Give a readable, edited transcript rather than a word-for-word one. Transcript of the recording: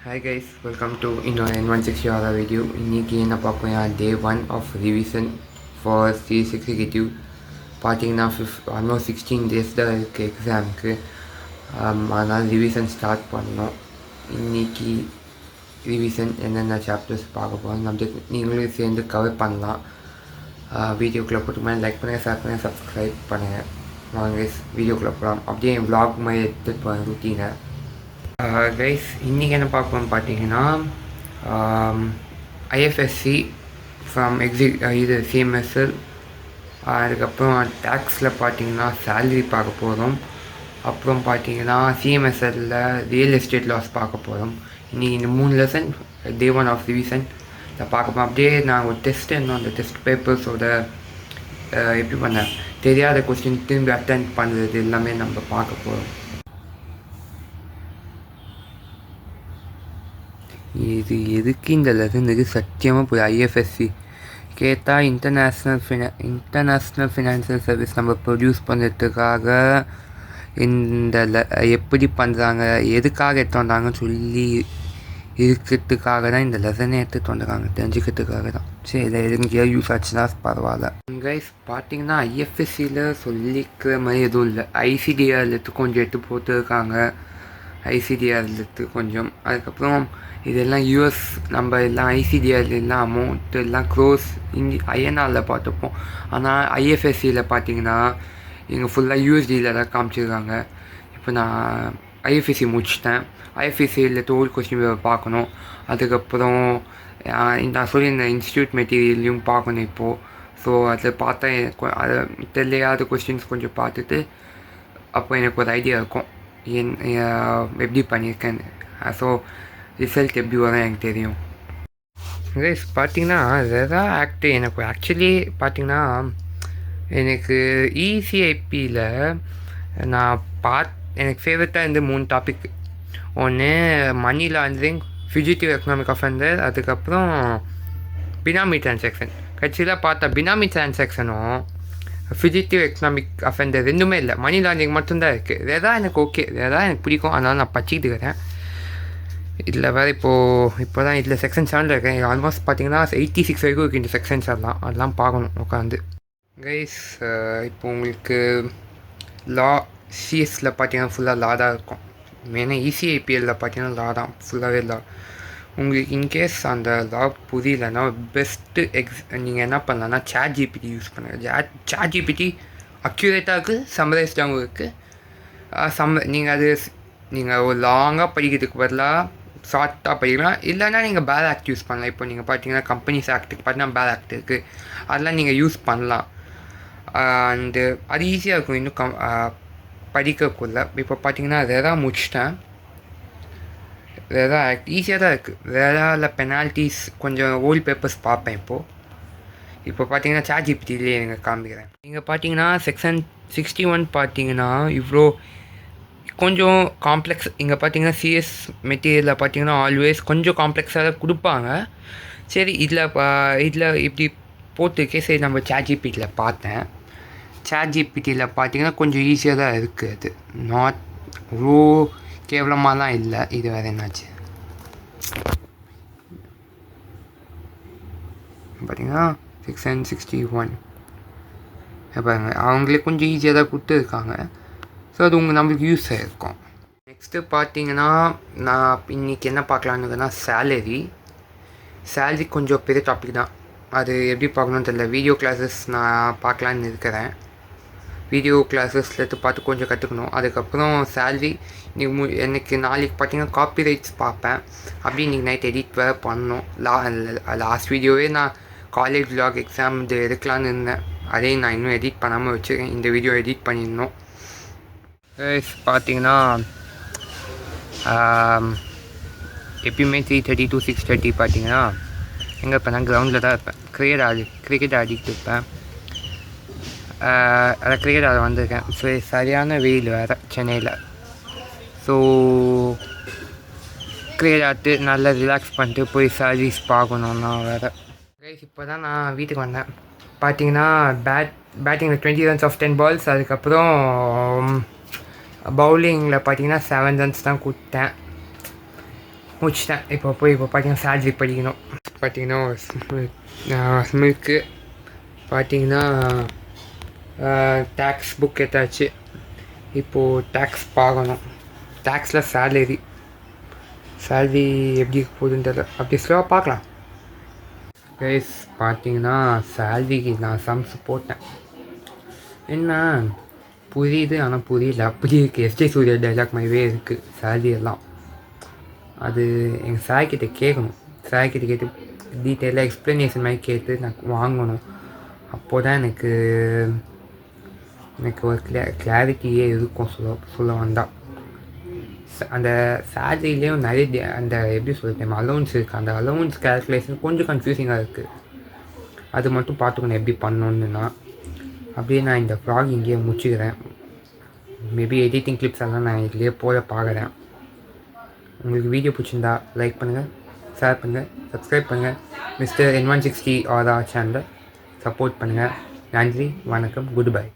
Hi guys, welcome to N160 hour video. இன்னைக்கு என்ன பார்ப்போம் day 1 of revision for CS executive பார்த்தீங்கன்னா almost 16 days தான் இருக்குது எக்ஸாமுக்கு. அதனால் ரிவிஷன் ஸ்டார்ட் பண்ணோம். இன்னைக்கு ரிவிஷன் என்னென்ன சாப்டர்ஸ் பார்க்க போகிறோம் நம்ம நீங்களும் சேர்ந்து கவர் பண்ணலாம். வீடியோக்குள்ளே போட்டுமா லைக் பண்ணுங்கள், ஷேர் பண்ணுங்கள், சப்ஸ்கிரைப் பண்ணுங்கள். வாங்க வீடியோக்குள்ளே போகலாம். அப்படியே என் vlog மாதிரி எடுத்துகிட்டு போகிறேன் ருட்டீனை. கைஸ் இன்றைக்கி என்ன பார்ப்போம்னு பார்த்தீங்கன்னா ஐஎஃப்எஸ்சி ஃப்ரம் இது சிஎம்எஸ்எல். அதுக்கப்புறம் டேக்ஸில் பார்த்தீங்கன்னா சேலரி பார்க்க போகிறோம். அப்புறம் பார்த்தீங்கன்னா சிஎம்எஸ்எல்லில் ரியல் எஸ்டேட் லாஸ் பார்க்க போகிறோம். இன்றைக்கி இந்த 3 லெசன் டே 1 ஆஃப் ரிவிஷன் இதை பார்க்க போகிறோம். அப்படியே நான் ஒரு டெஸ்ட் அந்த டெஸ்ட் பேப்பர்ஸோட எப்படி பண்ண தெரியாத கொஸ்டின் திரும்பி அட்டன் பண்ணுறது எல்லாமே நம்ம பார்க்க போகிறோம். இது எதுக்கு இந்த லெசனுக்கு சத்தியமாக போய் ஐஎஃப்எஸ்சி கேட்டால் இன்டர்நேஷ்னல் ஃபினான்சியல் சர்வீஸ் நம்ம ப்ரொடியூஸ் பண்ணுறதுக்காக இந்த எப்படி பண்ணுறாங்க, எதுக்காக எடுத்து வந்தாங்கன்னு சொல்லி இருக்கிறதுக்காக தான் இந்த லெசனே எடுத்துகிட்டு வந்துருக்காங்க, தெரிஞ்சுக்கிறதுக்காக தான். சரி இதை எதுக்கு யூஸ் ஆச்சுன்னா பரவாயில்ல. கைஸ் பார்த்தீங்கன்னா ஐஎஃப்எஸ்சியில் சொல்லிக்கிற மாதிரி எதுவும் இல்லை. ஐசிடிஆர்லேருந்து கொஞ்சம் எடுத்து போட்டுருக்காங்க. ஐசிடிஆர்லேருந்து கொஞ்சம், அதுக்கப்புறம் இதெல்லாம் யூஎஸ் நம்ம எல்லாம் ஐசிடிஆர் எல்லாம் அமௌண்ட் எல்லாம் க்ரோஸ் ஐஎன்ஆரில் பார்த்துப்போம். ஆனால் ஐஎஃப்எஸ்சியில் பார்த்தீங்கன்னா இங்கே ஃபுல்லாக யூஎஸ்டியில் தான் காமிச்சிருக்காங்க. இப்போ நான் ஐஎஃப்எஸ்சி முடிச்சிட்டேன். ஐஎஃப்எஸ்சியில் தோல் கொஸ்டின் பார்க்கணும். அதுக்கப்புறம் நான் சொல்லியிருந்த இன்ஸ்டியூட் மெட்டீரியல்லையும் பார்க்கணும் இப்போது. ஸோ அதை பார்த்தா அதை தெரியாத கொஸ்டின்ஸ் கொஞ்சம் பார்த்துட்டு அப்போ எனக்கு ஒரு ஐடியா இருக்கும் எப்படி பண்ணியிருக்கேன்னு. ஸோ ரிசல்ட் எப்படி வரும் எனக்கு தெரியும். கைஸ் பார்த்தீங்கன்னா ரெரா ஆக்ட் எனக்கு ஆக்சுவலி பார்த்தீங்கன்னா எனக்கு இசிஐபியில் நான் எனக்கு ஃபேவரட்டாக இருந்து 3 டாபிக். ஒன்று money laundering, fugitive economic offender, அதுக்கப்புறம் பினாமி டிரான்சாக்ஷன். கட்சியில் பார்த்தா பினாமி டிரான்சாக்ஷனும் ஃபியூஜிட்டிவ் எக்கனாமிக் அஃபெண்டர் ரெண்டுமே இல்லை, மணி லாண்ட்ரிங் மட்டும்தான் இருக்குது. ரெரா எனக்கு ஓகே, ரெரா எனக்கு பிடிக்கும், அதனால் நான் படிச்சுட்டு இருக்கிறேன். இதில் வேறு இப்போ தான் இதில் செக்ஷன் 7 இருக்கேன். ஆல்மோஸ்ட் பார்த்தீங்கன்னா 86 வரைக்கும் இருக்குது இந்த செக்ஷன்ஸ். அதெல்லாம் பார்க்கணும் உட்காந்து. கைஸ் இப்போ உங்களுக்கு லா சிஎஸ்சில் பார்த்தீங்கன்னா ஃபுல்லாக லா தான் இருக்கும். மெயினாக இசிஐபிஎல்லில் பார்த்தீங்கன்னா லா தான், ஃபுல்லாகவே லா. உங்களுக்கு இன்கேஸ் அந்த லா புரியலன்னா பெஸ்ட்டு நீங்கள் என்ன பண்ணலான்னா ChatGPT யூஸ் பண்ணுங்கள். ChatGPT அக்யூரேட்டாக இருக்குது, சம்மரைஸ்டாகவும் இருக்குது. நீங்கள் ஒரு லாங்காக படிக்கிறதுக்கு பதிலாக ஷார்ட்டாக படிக்கலாம். இல்லைன்னா நீங்கள் பேர் ஆக்ட் யூஸ் பண்ணலாம். இப்போ நீங்கள் பார்த்தீங்கன்னா கம்பெனிஸ் ஆக்ட்டுக்கு பார்த்தீங்கன்னா பேர் ஆக்ட் இருக்குது, அதெல்லாம் நீங்கள் யூஸ் பண்ணலாம். அண்டு அது ஈஸியாக இருக்கும் இன்னும் படிக்கக்குள்ள. இப்போ பார்த்தீங்கன்னா ரெரா முடிச்சிட்டேன். ரெரா ஆக்ட் ஈஸியாக தான் இருக்குது. ரெராவில் பெனால்ட்டிஸ் கொஞ்சம் ஓல்ட் பேப்பர்ஸ் பார்ப்பேன். இப்போ பார்த்தீங்கன்னா ChatGPTலேயே நீங்கள் காமிக்கிறேன். நீங்கள் பார்த்தீங்கன்னா செக்ஷன் 61 பார்த்தீங்கன்னா இவ்வளோ கொஞ்சம் காம்ப்ளெக்ஸ். இங்கே பார்த்தீங்கன்னா சிஎஸ் மெட்டீரியலில் பார்த்தீங்கன்னா ஆல்வேஸ் கொஞ்சம் காம்ப்ளெக்ஸாக தான் கொடுப்பாங்க. சரி இதில் இப்படி போட்டுருக்கே, சரி நம்ம ChatGPTயில் பார்த்தேன். ChatGPTயில் பார்த்தீங்கன்னா கொஞ்சம் ஈஸியாக தான் இருக்குது. அது நாட் அவ்வளோ கேவலமாலாம் இல்லை. இது வேறு என்னாச்சு பார்த்தீங்கன்னா செக்ஷன் 61 பாருங்க, அவங்களே கொஞ்சம் ஈஸியாக தான் கொடுத்துருக்காங்க. ஸோ அது நம்மளுக்கு யூஸ் ஆகிருக்கும். நெக்ஸ்ட்டு பார்த்தீங்கன்னா நான் இன்றைக்கி என்ன பார்க்கலான்னுன்னா சேலரி கொஞ்சம் பெரிய டாபிக் தான். அது எப்படி பார்க்கணுன்னு தெரியல. வீடியோ கிளாஸஸ் நான் பார்க்கலான்னு இருக்கிறேன். வீடியோ கிளாஸஸில் எடுத்து பார்த்து கொஞ்சம் கற்றுக்கணும். அதுக்கப்புறம் சேலரி எனக்கு நாளைக்கு பார்த்தீங்கன்னா காப்பி ரைட்ஸ் பார்ப்பேன். அப்படி இன்றைக்கி நைட் எடிட் வேறு பண்ணணும். லாஸ்ட் வீடியோவே நான் காலேஜ் லாக் எக்ஸாம் இது எடுக்கலான்னு இருந்தேன். அதையும் நான் இன்னும் எடிட் பண்ணாமல் வச்சுருக்கேன். இந்த வீடியோ எடிட் பண்ணிடணும். பார்த்தீங்கன்னா எப்பயுமே 3:30 to 6:30 பார்த்தீங்கன்னா எங்கே இருப்பேன், கிரவுண்டில் தான் இருப்பேன். கிரிக்கெட் ஆடிக்கிட்டு இருப்பேன். அதை கிரிக்கெட் ஆட வந்திருக்கேன். சரியான வெயில் வேறு சென்னையில். ஸோ கிரிக்கெட் ஆட்டு நல்லா ரிலாக்ஸ் பண்ணிட்டு போய் சர்வீஸ் பார்க்கணுன்னா வேறு. இப்போ தான் நான் வீட்டுக்கு வந்தேன். பார்த்தீங்கன்னா பேட்டிங்கில் 20 runs of 10 balls. அதுக்கப்புறம் பவுலிங்கில் பார்த்தீங்கன்னா 7 runs தான் கொடுத்தேன். முடிச்சிட்டேன். இப்போ பார்த்தீங்கன்னா சேலரி படிக்கணும். பார்த்தீங்கன்னா ஸ்மில்க்கு பார்த்தீங்கன்னா டேக்ஸ் புக் எடுத்தாச்சு. இப்போது டேக்ஸ் பார்க்கணும். டேக்ஸில் சேலரி எப்படி போகுதுன்னு தெரியல. அப்படி ஸ்லோவாக பார்க்கலாம். கைஸ் பார்த்தீங்கன்னா சேலரிக்கு நான் சம்ஸ் போட்டேன். என்ன புரியுது, ஆனால் புரியல. அப்படி இருக்குது. எஸ்ஜே சூர்யா டைலாக் மாதிரியே இருக்குது சேலரி எல்லாம். அது எங்கள் சார்கிட்ட கேட்கணும். சார்கிட்ட கேட்டு டீட்டெயிலாக எக்ஸ்ப்ளனேஷன் மாதிரி கேட்டு நான் வாங்கணும். அப்போது தான் எனக்கு ஒரு கிளாரிட்டியே இருக்கும். சொல்ல வந்தால் அந்த சேலரிலேயும் நிறைய அந்த எப்படி சொல்லிட்டேன் அலோன்ஸ் இருக்குது. அந்த அலோன்ஸ் கேல்குலேஷன் கொஞ்சம் கன்ஃபியூசிங்காக இருக்குது. அது மட்டும் பார்த்துக்கணும் எப்படி பண்ணணுன்னா. அப்படியே நான் இந்த vlog இங்கேயே முடிச்சுக்கிறேன். மேபி எடிட்டிங் கிளிப்ஸ் எல்லாம் நான் இதுலேயே போல பார்க்குறேன். உங்களுக்கு வீடியோ பிடிச்சிருந்தா லைக் பண்ணுங்கள், ஷேர் பண்ணுங்கள், சப்ஸ்கிரைப் பண்ணுங்கள். மிஸ்டர் N160 ஆர் சேனலை சப்போர்ட் பண்ணுங்கள். நன்றி, வணக்கம், குட் பை.